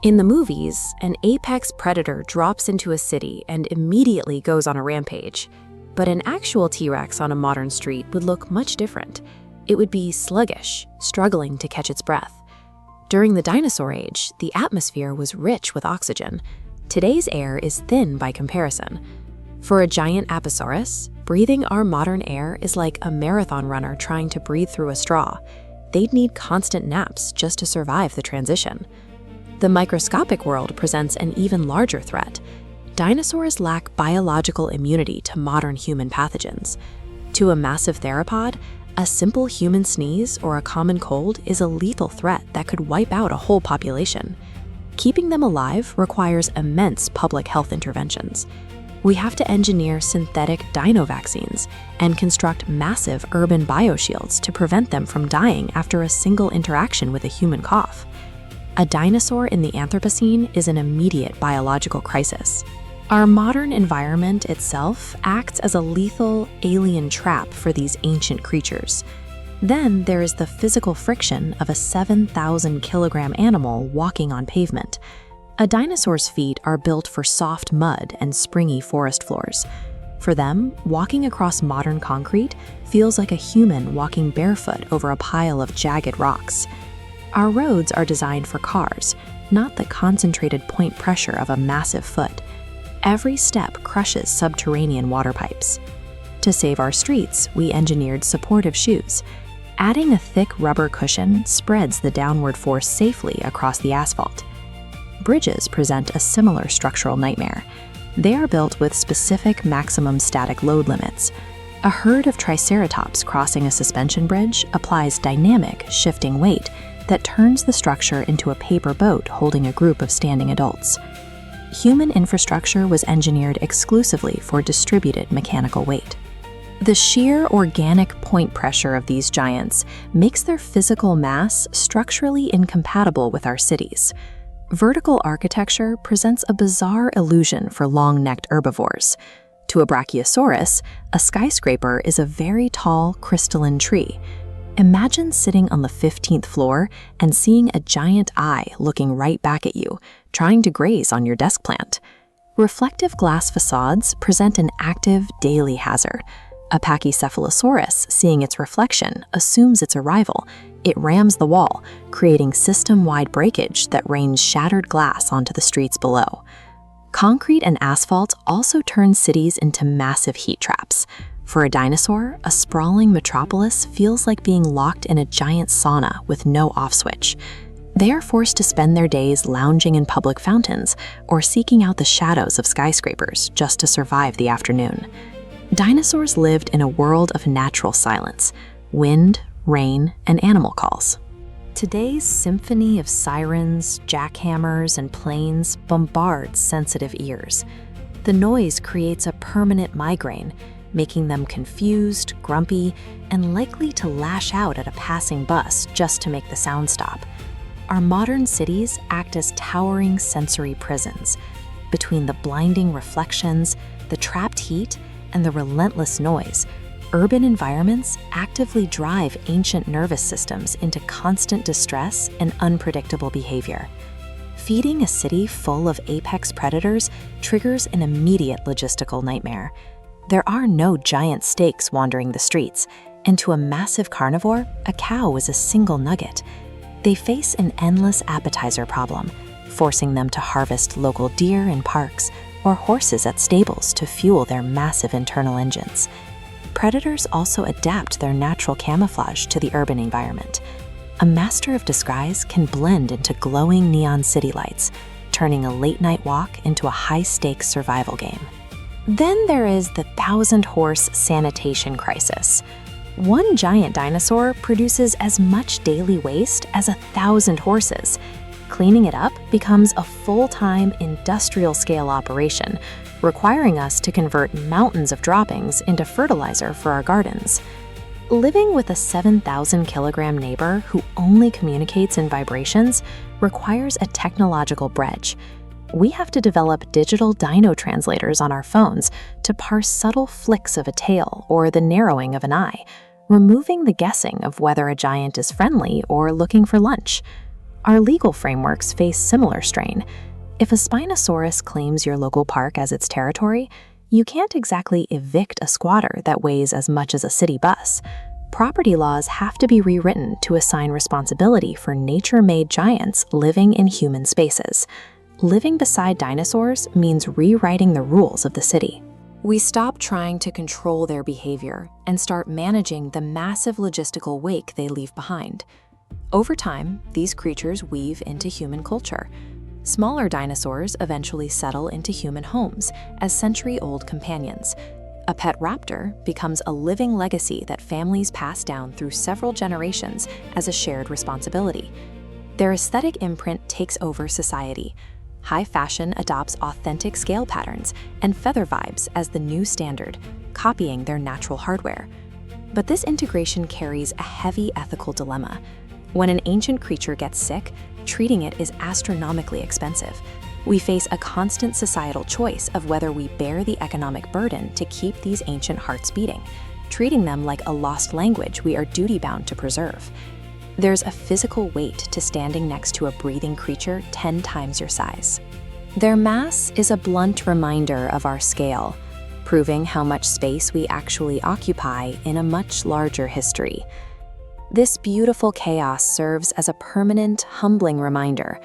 In the movies, an apex predator drops into a city and immediately goes on a rampage. But an actual T-Rex on a modern street would look much different. It would be sluggish, struggling to catch its breath. During the dinosaur age, the atmosphere was rich with oxygen. Today's air is thin by comparison. For a giant Apatosaurus, breathing our modern air is like a marathon runner trying to breathe through a straw. They'd need constant naps just to survive the transition. The microscopic world presents an even larger threat. Dinosaurs lack biological immunity to modern human pathogens. To a massive theropod, a simple human sneeze or a common cold is a lethal threat that could wipe out a whole population. Keeping them alive requires immense public health interventions. We have to engineer synthetic dino vaccines and construct massive urban bioshields to prevent them from dying after a single interaction with a human cough. A dinosaur in the Anthropocene is an immediate biological crisis. Our modern environment itself acts as a lethal alien trap for these ancient creatures. Then there is the physical friction of a 7,000-kilogram animal walking on pavement. A dinosaur's feet are built for soft mud and springy forest floors. For them, walking across modern concrete feels like a human walking barefoot over a pile of jagged rocks. Our roads are designed for cars, not the concentrated point pressure of a massive foot. Every step crushes subterranean water pipes. To save our streets, we engineered supportive shoes. Adding a thick rubber cushion spreads the downward force safely across the asphalt. Bridges present a similar structural nightmare. They are built with specific maximum static load limits. A herd of triceratops crossing a suspension bridge applies dynamic, shifting weight that turns the structure into a paper boat holding a group of standing adults. Human infrastructure was engineered exclusively for distributed mechanical weight. The sheer organic point pressure of these giants makes their physical mass structurally incompatible with our cities. Vertical architecture presents a bizarre illusion for long-necked herbivores. To a Brachiosaurus, a skyscraper is a very tall, crystalline tree. Imagine sitting on the 15th floor and seeing a giant eye looking right back at you, trying to graze on your desk plant. Reflective glass facades present an active daily hazard. A Pachycephalosaurus, seeing its reflection, assumes its arrival. It rams the wall, creating system-wide breakage that rains shattered glass onto the streets below. Concrete and asphalt also turn cities into massive heat traps. For a dinosaur, a sprawling metropolis feels like being locked in a giant sauna with no off switch. They are forced to spend their days lounging in public fountains or seeking out the shadows of skyscrapers just to survive the afternoon. Dinosaurs lived in a world of natural silence, wind, rain, and animal calls. Today's symphony of sirens, jackhammers, and planes bombards sensitive ears. The noise creates a permanent migraine, making them confused, grumpy, and likely to lash out at a passing bus just to make the sound stop. Our modern cities act as towering sensory prisons. Between the blinding reflections, the trapped heat, and the relentless noise, urban environments actively drive ancient nervous systems into constant distress and unpredictable behavior. Feeding a city full of apex predators triggers an immediate logistical nightmare. There are no giant steaks wandering the streets, and to a massive carnivore, a cow is a single nugget. They face an endless appetizer problem, forcing them to harvest local deer in parks or horses at stables to fuel their massive internal engines. Predators also adapt their natural camouflage to the urban environment. A master of disguise can blend into glowing neon city lights, turning a late-night walk into a high-stakes survival game. Then there is the 1,000-horse sanitation crisis. One giant dinosaur produces as much daily waste as 1,000 horses. Cleaning it up becomes a full-time industrial-scale operation, requiring us to convert mountains of droppings into fertilizer for our gardens. Living with a 7,000-kilogram neighbor who only communicates in vibrations requires a technological bridge. We have to develop digital dino translators on our phones to parse subtle flicks of a tail or the narrowing of an eye, removing the guessing of whether a giant is friendly or looking for lunch. Our legal frameworks face similar strain. If a Spinosaurus claims your local park as its territory, you can't exactly evict a squatter that weighs as much as a city bus. Property laws have to be rewritten to assign responsibility for nature-made giants living in human spaces. Living beside dinosaurs means rewriting the rules of the city. We stop trying to control their behavior and start managing the massive logistical wake they leave behind. Over time, these creatures weave into human culture. Smaller dinosaurs eventually settle into human homes as century-old companions. A pet raptor becomes a living legacy that families pass down through several generations as a shared responsibility. Their aesthetic imprint takes over society. High fashion adopts authentic scale patterns and feather vibes as the new standard, copying their natural hardware. But this integration carries a heavy ethical dilemma. When an ancient creature gets sick, treating it is astronomically expensive. We face a constant societal choice of whether we bear the economic burden to keep these ancient hearts beating, treating them like a lost language we are duty-bound to preserve. There's a physical weight to standing next to a breathing creature 10 times your size. Their mass is a blunt reminder of our scale, proving how much space we actually occupy in a much larger history. This beautiful chaos serves as a permanent, humbling reminder.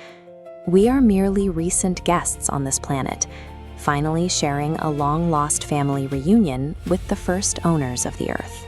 We are merely recent guests on this planet, finally sharing a long-lost family reunion with the first owners of the Earth.